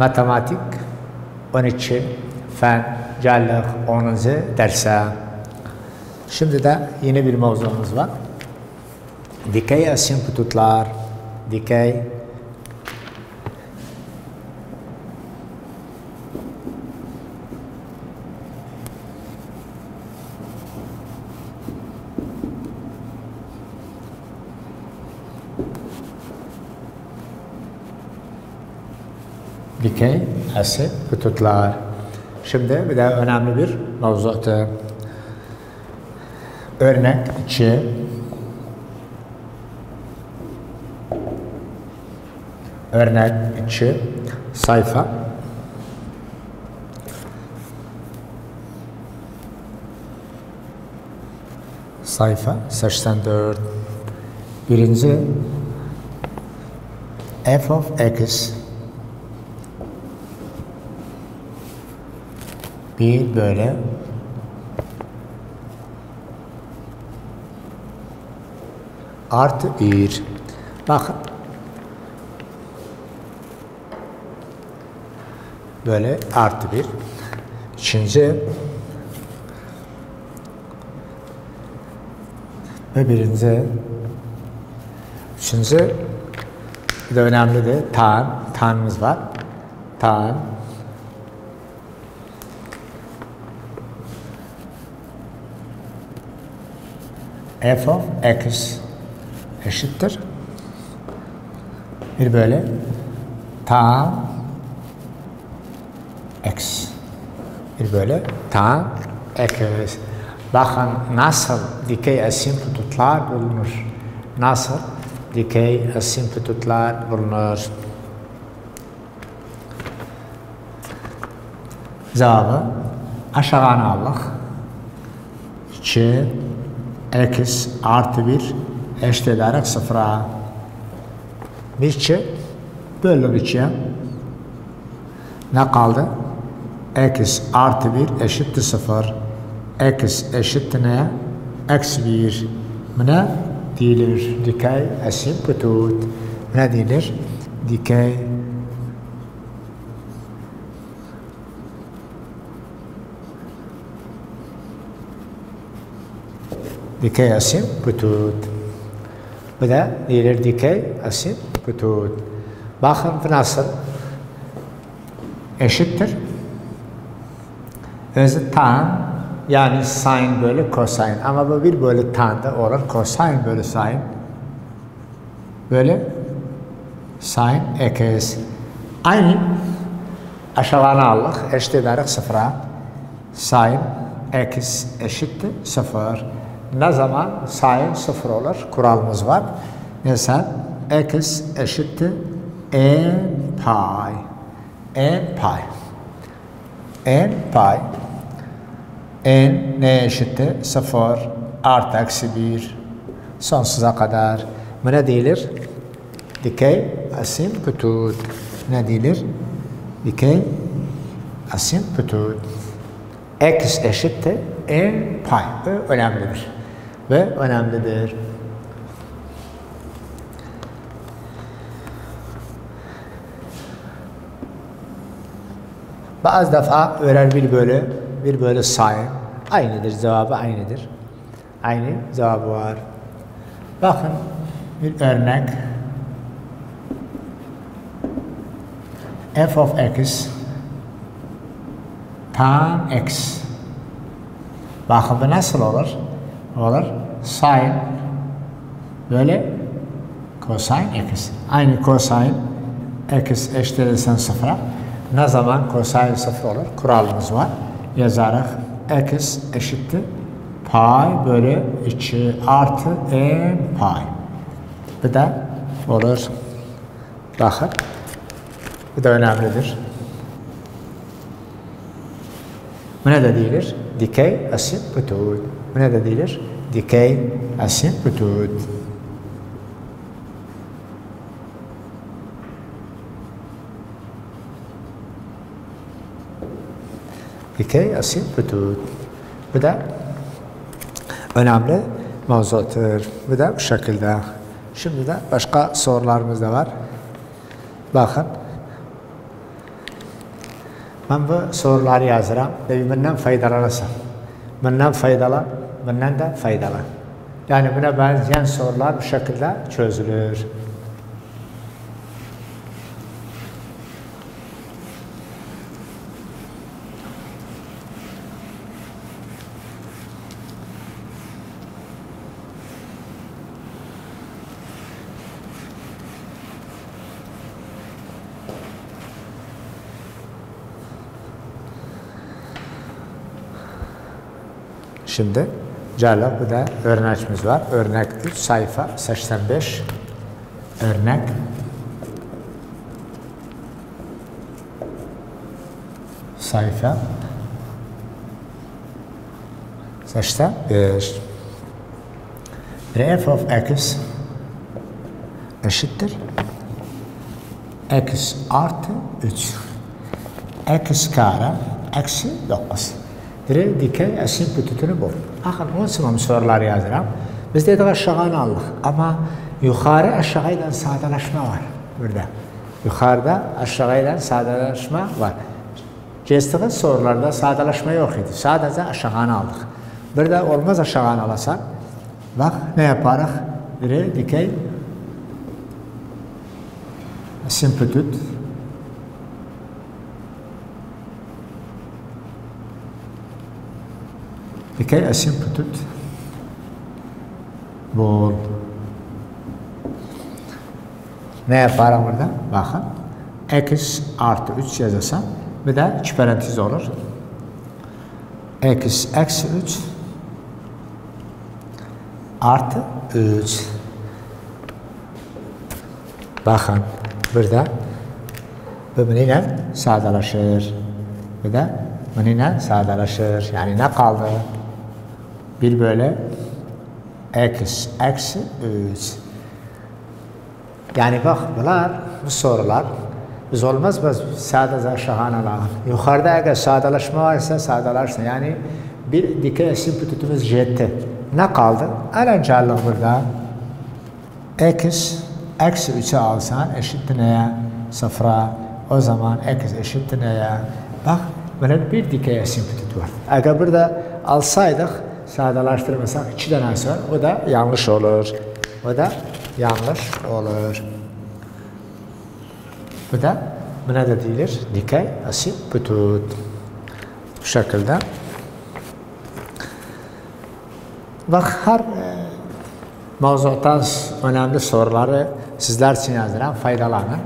matematik 12, fen, cəllik 10-cu dərsə. Şimdi de yeni bir mevzumuz var. Dikey asimptotlar, dikey dikey asimptotlar. Şimdi bir de önemli bir mevzudur. Örnek 2. Örnek 2. Sayfa. Sayfa 84. Birinci f of x bir böyle artı 1. Bakın. Böyle artı 1. İkinci ve birinci. Üçüncü bir de önemli de tanımız var. Tan f of x eşittir. Bir böyle tan x. Bir böyle tan x. Bakın nasıl dikey asimptotlar bulunur. Nasıl dikey asimptotlar bulunur. Cevabı aşağıdan aldık. 2 x artı 1 eşit ederek 0'a. 2 bölü 2'ye ne kaldı? X artı 1 eşittir 0. X eşittir neye? Eksi 1. Bu ne? Dilir. Dikey asimptot. Ne dilir? Dikey dikey asimptot. Bu da dilir dikey asimptot. Bakın nasıl? Eşittir. Özü tan yani sin bölü kosin. Ama bu bir bölü tan da olur. Kosin bölü sin. Böyle sin x. Aynı aşağıdan aldık. Eşit ederek 0'a. Sin x eşittir 0. Ne zaman sin 0 olur? Kuralımız var. Mesela x eşittir n pi. N pi. N pi. N ne eşittir? 0 artı eksi 1 sonsuza kadar. Bu ne değildir? Dikey asimptot. Ne değildir? Dikey asimptot. X eşittir n pi. Bu önemlidir. Ve önemlidir. Bazı defa öğren bir bölü sin aynıdır, cevabı aynıdır. Aynı cevabı var. Bakın bir örnek. F of x tan x. Bakın bu nasıl olur? Olur. Sin böyle kosin x. Aynı kosin x eşittirsen 0'a. Ne zaman kosin 0 olur? Kuralımız var. Yazarak x eşittir pi bölü 2 artı n pi. Bu da olur. Bakın. Bu da önemlidir. Bu ne de değildir? Dikey asimptot. Bu ne de değildir? Dikey asimptot. Dikey asimptot. Bu da önemli mevzudur. Bu da bu şekilde. Şimdi de başka sorularımız da var. Bakın. Ben bu soruları yazıram ve benden faydalanasın. Benden faydalan, benden de faydalan. Yani buna benzeyen sorular bu şekilde çözülür. Şimdi Cəlal, bu da örnəkimiz var. Örnəkdir, sayfa 85. Örnək. Sayfa 85. F of x eşittir x artı 3. X kare eksi 9. Dikey asimptotunu bul. Bakın onun için sorular yazıram. Biz dedik aşağıya aldık ama yukarı aşağıdan sadeleşme var burada. Yukarıda aşağıdan sadeleşme var. Kestiğimiz sorularda sadeleşme yok idi. Sadece aşağıya aldık. Burada olmaz aşağıya alasan. Bak ne yaparız? Dikey asimptot. Dikey asimptot bul. Ne yaparım burada? Bakın. X artı 3 yazarsan bir de 2 parantez olur. X eksi 3 artı 3. Bakın burada bu bununla sadeleşir. Bir de bununla sadeleşir. Yani ne kaldı? Bir böyle x eksi 3. Yani bak bunlar, bu sorular biz olmaz biz sadece aşağıya alalım. Yukarıda eğer sadeleşme varsa sadeleşsin. Yani bir dikey asimptotumuz jetti. Ne kaldı? Eğlenceli burada x eksi 3'e alsan eşittir neye? 0'a. O zaman x eşittir neye? Bak bunun bir dikey asimptot var. Eğer burada alsaydık sadeleştirmesek 2 tane var. O da yanlış olur. O da yanlış olur. Bu da buna da deyilir dikey asimptot. Bu şekilde. Bak her mevzudan önemli soruları sizler için yazdıran faydalanın.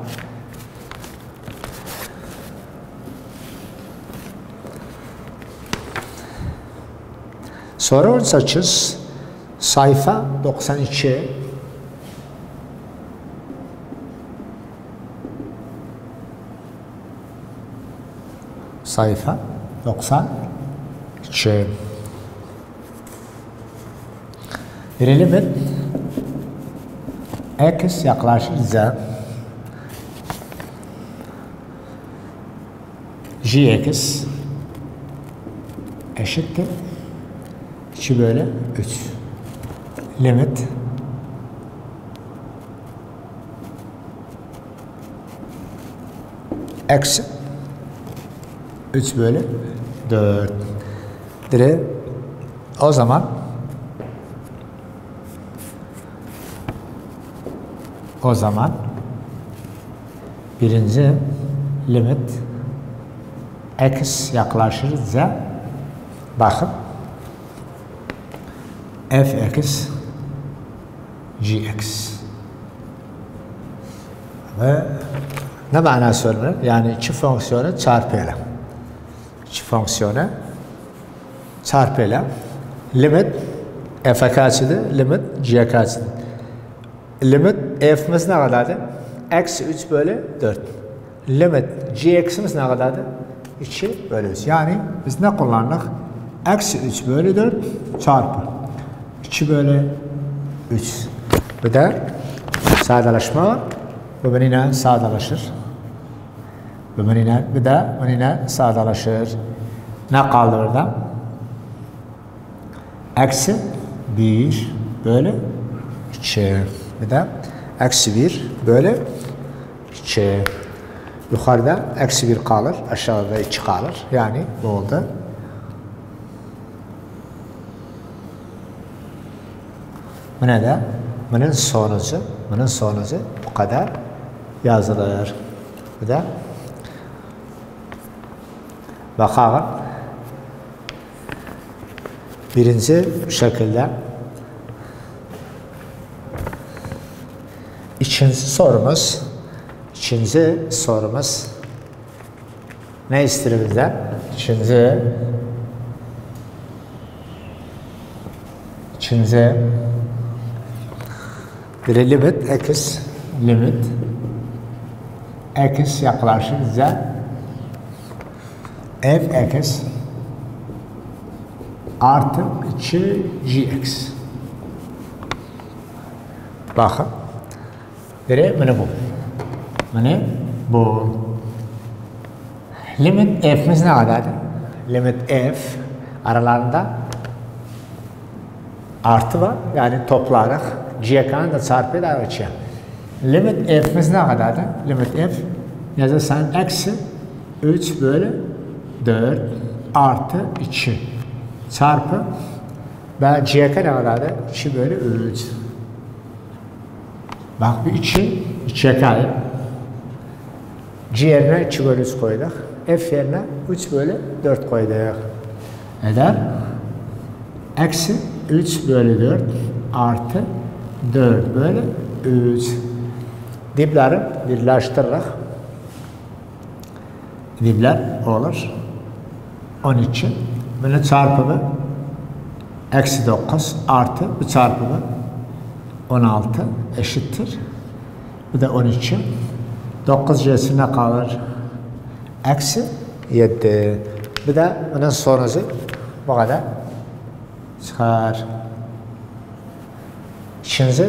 Soru 18, sayfa 92. Sayfa 92. Verilir x yaklaşır z gx eşittir 2 bölü 3. Limit eksi 3 bölü 4. O zaman birinci limit x yaklaşır z, bakın f(x) gx ve ne mana söylenir? Yani iki fonksiyonu çarpıyla. İki fonksiyonu çarpıyla. Limit f'e kaçıdır? Limit g'ye kaçıdır? Limit f'miz ne kadardır? Eksi 3 bölü 4. Limit gx'imiz ne kadardır? 2 bölü 3. Yani biz ne kullandık? Eksi 3 bölü 4 çarpı 2 bölü 3. Bu da sadeleşme var. Bu bununla sadeleşir. Bu da bununla sadeleşir. Ne kaldı orada? Eksi 1 bölü 2. Bu da eksi 1 bölü 2. Yukarıda eksi 1 kalır, aşağıda 2 kalır. Yani bu oldu. Bu ne de? Bunun sonucu bu kadar yazılır. Bu da bakalım. Birinci şekilde. İkinci sorumuz ne istiyor bizden? İkinci bir limit x yaklaşır bize f x artı 2 gx. Bakın. Biri bunu bu. Limit f'miz ne kadardır? Limit f aralarında artı var. Yani toplayarak g'kanı da çarpıyla açıyor. Limit f'miz ne kadardır? Limit f yazarsan eksi 3 bölü 4 artı 2 çarpı ve g'k ne kadardır? 2 bölü 3. Bak bu 2'ye kalır. G yerine 2 bölü 3 koyduk. F yerine 3 bölü 4 koyduk. Eder. Eksi 3 bölü 4 artı 4 bölü 3. Dipleri birleştirerek dipler olur. 12. Bunun çarpımı eksi 9 artı bu çarpımı 16 eşittir. Bu da 12. 9 c'sine kalır. Eksi 7. Bu da bunun sonucu bu kadar çıkar. İkinci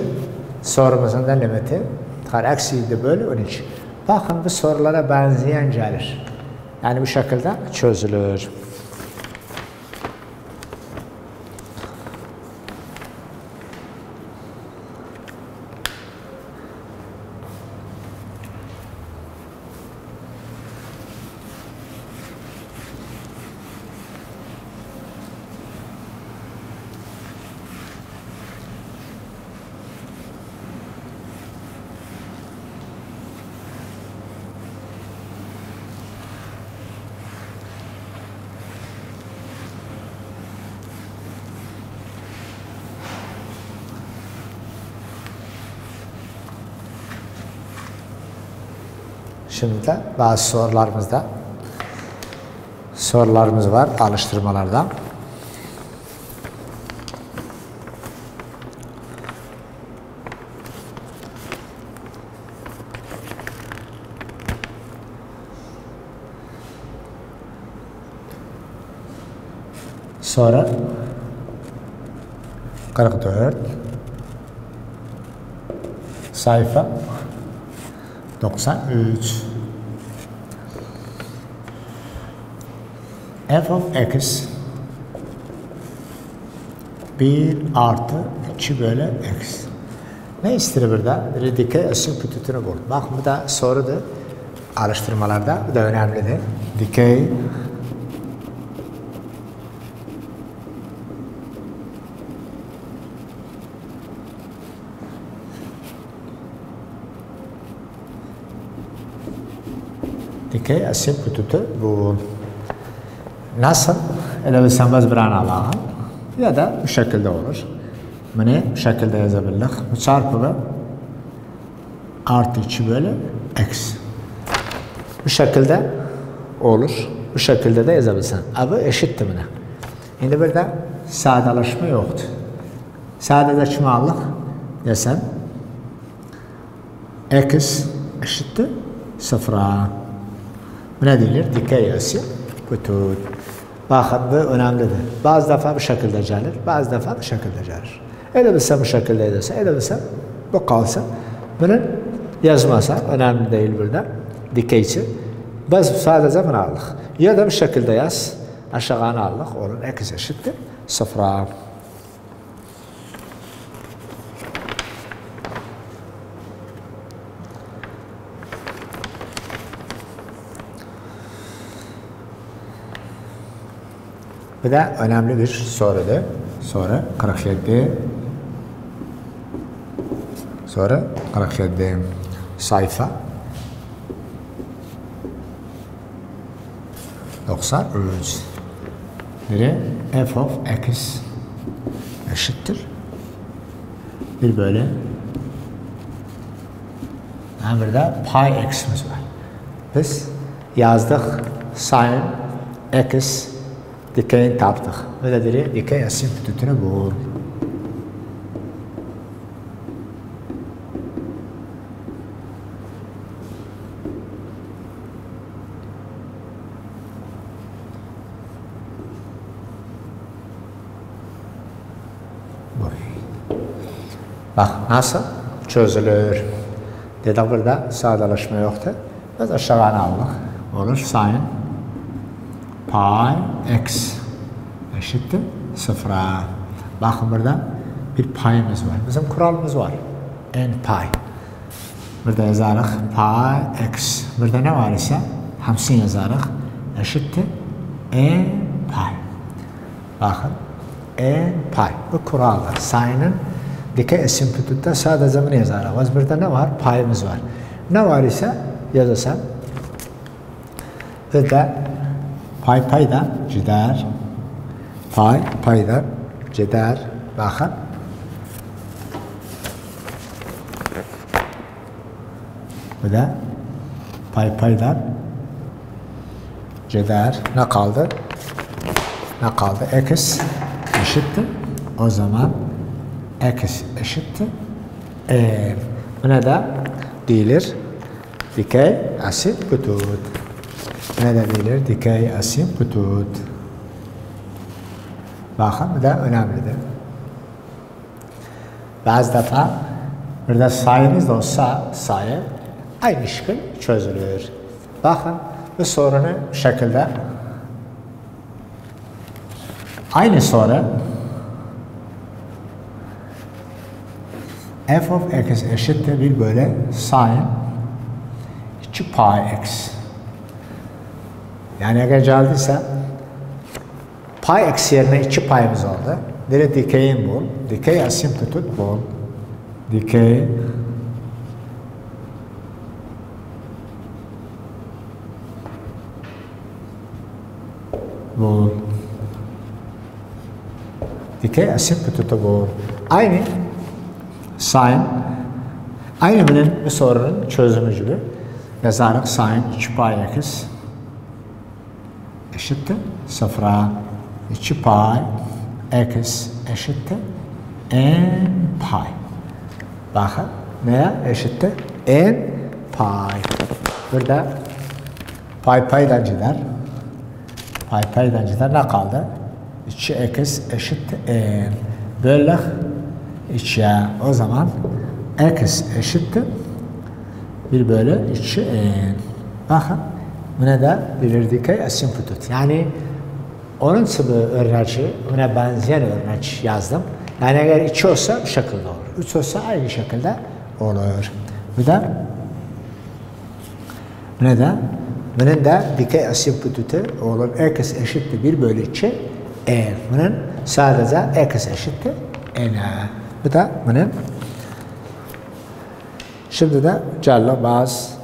sorumuzun da limiti çıkar. Eksi 7 bölü 12. Bakın bu sorulara benzeyen gelir. Yani bu şekilde çözülür. Şimdi de bazı sorularımız var alıştırmalarda. Sonra 44 sayfa 93 f of x 1 artı 2 bölü x. Ne istiyor burada? Dikey açı kütütünü bul. Bak bu da sorudur. Alıştırmalarda bu da önemlidir. Dikey dikey açı kütütü bul. Nasıl? Ele bilsem biz bir an alalım. Ya da bu şekilde olur. Bunu bu şekilde yazabilirlik. Bu çarpımı artı 2 bölü x. Bu şekilde olur. Bu şekilde de yazabilirsin. Abi eşittir buna. Şimdi burada sadeleşme yoktu. Sadece çımallık desem x eşittir 0'a. Bu ne diyor? Dikey açı kütüt. Bakın bu önemlidir. Bazı defa bu şekilde gelir, bazı defa bu şekilde gelir. Ele bilsem bu şekilde ederse, ele bilsem bu kalsa. Bunu yazmasa önemli değil burada. Dikeyçi. Biz sadece bunu aldık. Ya da bu şekilde yaz. Aşağıya aldık. Onun x eşittir 0'a. Bu da önemli bir sorudur. Soru 47. Soru 47 sayfa 93. Biri f of x eşittir. Bir bölü. Yani burada pi x'imiz var. Biz yazdık sin x dikeyin taptık. Ve de diri dikey asimtotunu bul. Bak nasıl çözülür. Dedik burada sadeleşme yoktu. Biz aşağıya aldık. Olur sin pi x eşittir sıfıra. Bakın burada bir payımız var. Bizim kuralımız var. N pi. Burada yazarıq pi x. Burada ne var ise hamsini yazarıq. Eşittir n pi. Bakın n pi. Bu kuraldır. Sin'in dikey asimtotunda sadece bunu yazarıq. Biz burada ne var? Payımız var. Ne var ise yazarsan. Burada pay da ceder. Pay da ceder. Bakın. Bu da paydan ceder. Ne kaldı? Ne kaldı? X eşittir. O zaman x eşittir. Buna da deyilir dikey asimtot. Buna da deyilir dikey asimtot. Bakın bu da önemlidir. Bazı defa burada sayımız da olsa sayı aynı şekilde çözülür. Bakın bu sorunu bu şekilde aynı soru f of x eşittir bir bölü sin 2 pi x. Yani eğer geldiyse pi x yerine 2 payımız oldu. Direkt dikeyin bul. Dikey asimtotot bul. Dikey bul. Dikey asimtototu bul. Aynı sin. Aynı bunun bu sorunun çözümü gibi. Yazarıq sin 2 pi x eşittir sıfıra. 2 pi x eşittir n pi. Bakın neye eşittir? N pi. Burada paydan gider. Paydan gider. Ne kaldı? 2x eşittir n. Böldük 2'ye. O zaman x eşittir 1 bölü 2 n. Bakın buna da bilirdik ki asimtot. Yani onun gibi örneği, buna benzeyen örnek yazdım. Yani eğer 2 olsa bu şekilde olur. 3 olsa aynı şekilde olur. Bu da bunun da dikey asimtotu olur. X eşittir 1 bölü 2 n. Bunun sadece x eşittir n. Bu da bunun. Şimdi de gelin bazı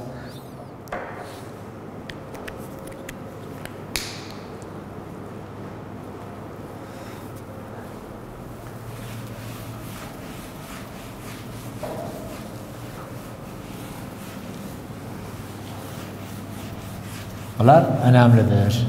bunlar önemlidir.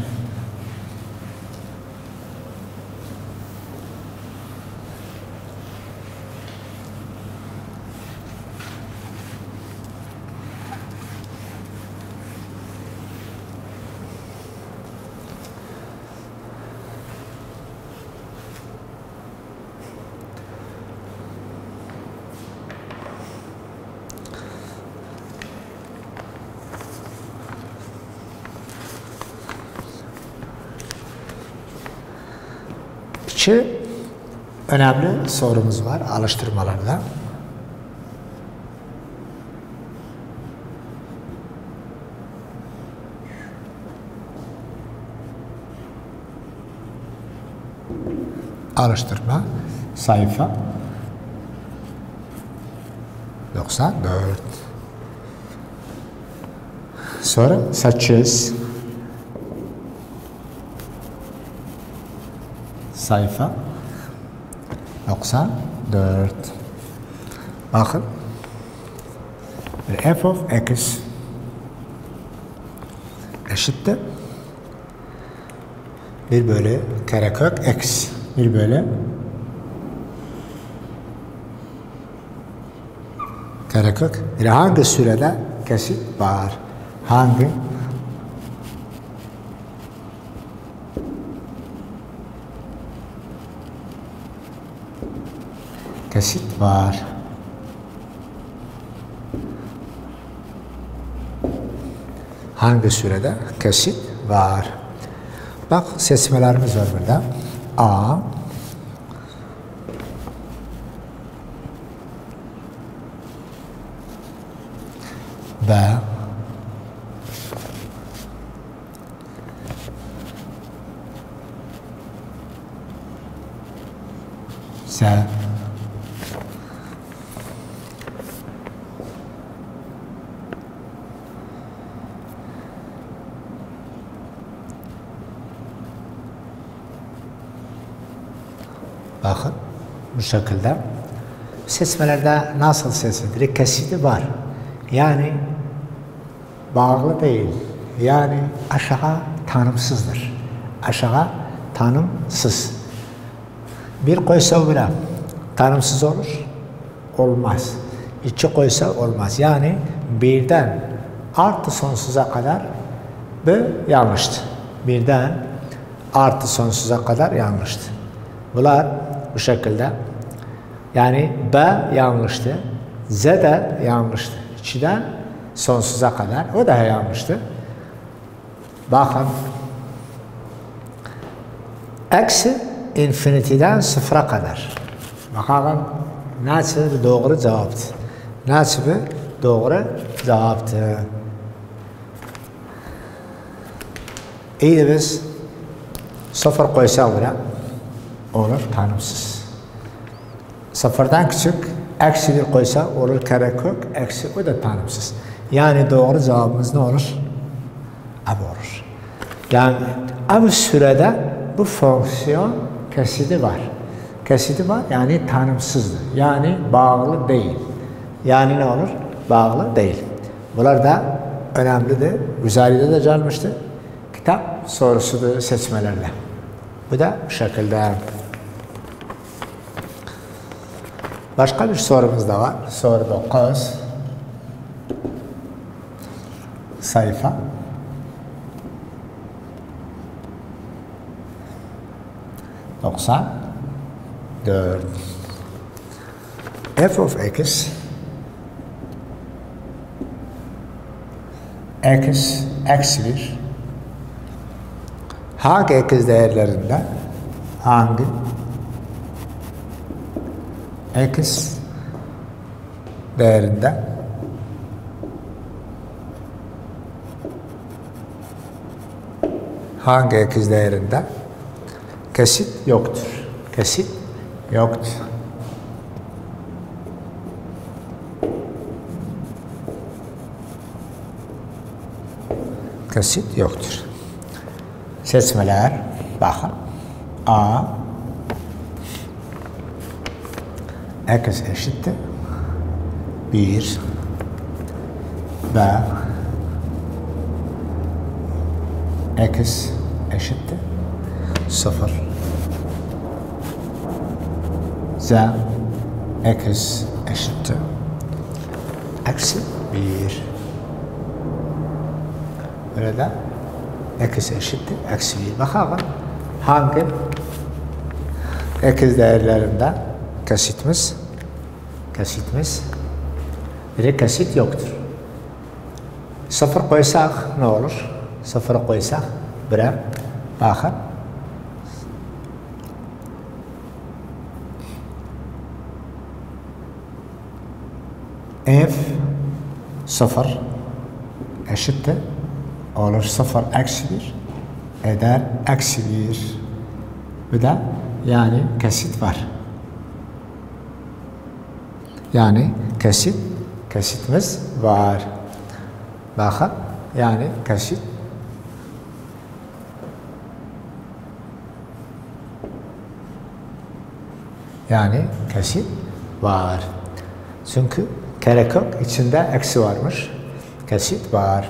İki önemli sorumuz var alıştırmalarda. Alıştırma sayfa 94. Sonra 8 sayfa 94. Bakın f of x eşittir 1 bölü karekök x 1 bölü karekök. Hangi sürede kesit var? Hangi kesit var? Hangi sürede kesit var? Bak seçmelerimiz var burada. A, B, C, bakın bu şekilde seçmelerde nasıl seçilir? Kesiti var. Yani bağlı değil. Yani aşağı tanımsızdır. Aşağı tanımsız. Bir koysa bile tanımsız olur. Olmaz. İki koysa olmaz. Yani birden artı sonsuza kadar bu yanlıştı. Birden artı sonsuza kadar yanlıştı. Bunlar bu şekilde. Yani B yanlıştı. Z de yanlıştı. 2'den sonsuza kadar. O da yanlıştı. Bakın. Eksi infinity'den sıfıra kadar. Bakalım nasıl bir doğru cevaptı. Nasıl bir doğru cevaptı. İyi de biz sıfır koysak bile olur tanımsız. Sıfırdan küçük eksi bir koysa olur karekök eksi o da tanımsız. Yani doğru cevabımız ne olur? A olur. Yani bu sürede bu fonksiyon kesidi var. Kesidi var yani tanımsızdır. Yani bağlı değil. Yani ne olur? Bağlı değil. Bunlar da önemlidir. Güzelliği de gelmişti. Kitap sorusudur seçmelerde. Bu da bu şekilde. Başka bir sorumuz da var. Soru 9. Sayfa. Doksan 4. F of x eksi 1 hangi x değerlerinde hangi x değerinde hangi x değerinde kesit yoktur. Kesit yoktur. Kesit yoktur. Seçmeler bakın. A x eşittir 1 B x eşittir 0 Z x eşittir eksi 1. Burada x eşittir eksi 1. Bakalım hangi x değerlerinde kesitimiz bir kesit yoktur. 0 koysak ne olur? 0 koysak 1'e bakın. F 0 eşittir olur 0 eksi 1 eder eksi 1. Bir de yani kesit var. Yani kesitimiz var. Bakın yani kesit. Yani kesit var. Çünkü gerek yok. İçinde eksi varmış. Kesit var.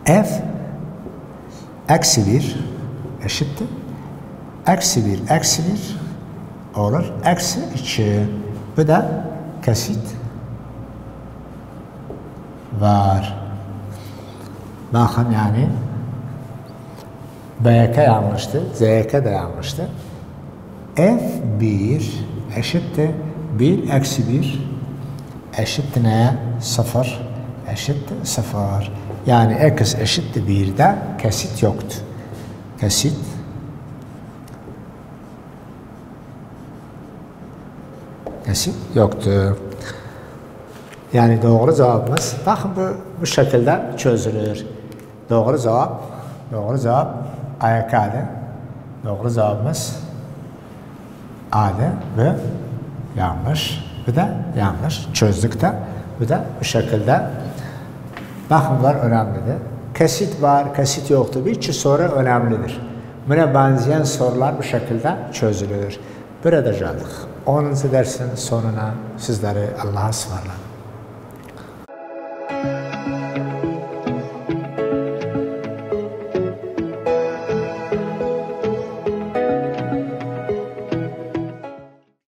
F eksi 1 eşittir. Eksi 1 eksi 1 olur. Eksi 2. Bu da kesit var. Bakın yani BK yanlıştı. ZK de yanlıştı. F1 eşittir 1 eksi 1 eşittir neye? 0 eşittir 0. Yani x eşittir 1'de kesit yoktu. Kesit yoktu. Yani doğru cevabımız bakın bu şekilde çözülür. Doğru cevap AYK'dı. Doğru cevabımız A'dı ve yanlış. Bu da yanlış. Çözdük de. Bu da bu şekilde. Bakın bunlar önemlidir. Kesit var, kesit yoktu. Birçok soru önemlidir. Buna benzeyen sorular bu şekilde çözülür. Burada geldik. 10. dersin sonuna sizleri Allah'a ısmarladık.